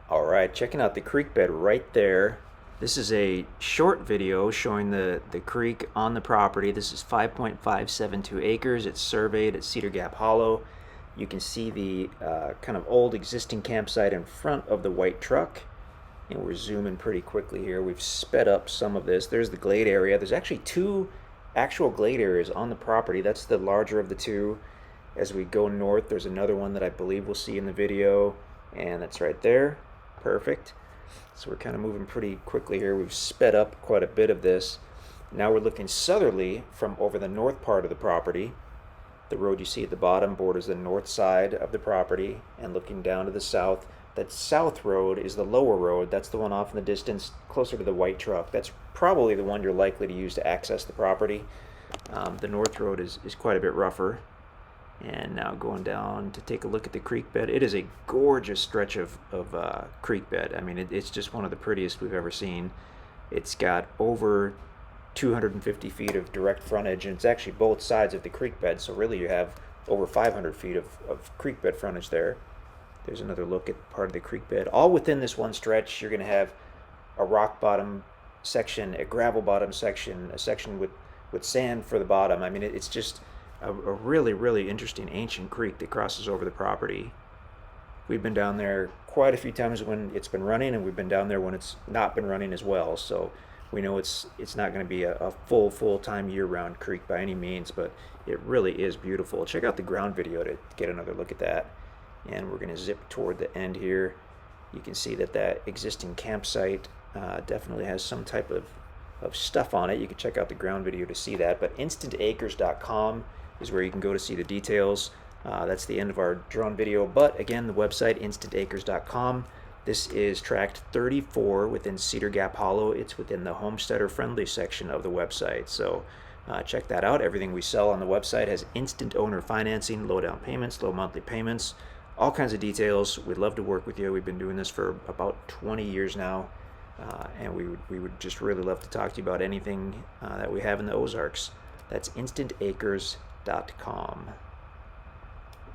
Alright, checking out the creek bed right there. This is a short video showing the creek on the property. This is 5.572 acres. It's surveyed at Cedar Gap Hollow. You can see the kind of old existing campsite in front of the white truck. And we're zooming pretty quickly here. We've sped up some of this. There's the glade area. There's actually two actual glade areas on the property. That's the larger of the two. As we go north, there's another one that I believe we'll see in the video. And that's right there. Perfect. So we're kind of moving pretty quickly here. We've sped up quite a bit of this. Now we're looking southerly from over the north part of the property. The road you see at the bottom borders the north side of the property, and looking down to the south. That south road is the lower road. That's the one off in the distance closer to the white truck. That's probably the one you're likely to use to access the property. The north road is quite a bit rougher. And now going down to take a look at the creek bed. It is a gorgeous stretch of creek bed. I mean, it's just one of the prettiest we've ever seen. It's got over 250 feet of direct frontage, and it's actually both sides of the creek bed, so really you have over 500 feet of creek bed frontage there. There's another look at part of the creek bed. All within this one stretch, you're going to have a rock bottom section, a gravel bottom section, a section with sand for the bottom. I mean, it's just a really, really interesting ancient creek that crosses over the property. We've been down there quite a few times when it's been running, and we've been down there when it's not been running as well. So we know it's not going to be a full-time year-round creek by any means, but it really is beautiful. Check out the ground video to get another look at that. And we're going to zip toward the end here. You can see that existing campsite definitely has some type of stuff on it. You can check out the ground video to see that, but InstantAcres.com is where you can go to see the details. That's the end of our drone video, but again, the website InstantAcres.com. This is tract 34 within Cedar Gap Hollow. It's within the Homesteader Friendly section of the website, so check that out. Everything we sell on the website has instant owner financing, low down payments, low monthly payments, all kinds of details. We'd love to work with you. We've been doing this for about 20 years now, and we would just really love to talk to you about anything that we have in the Ozarks. That's InstantAcres.com.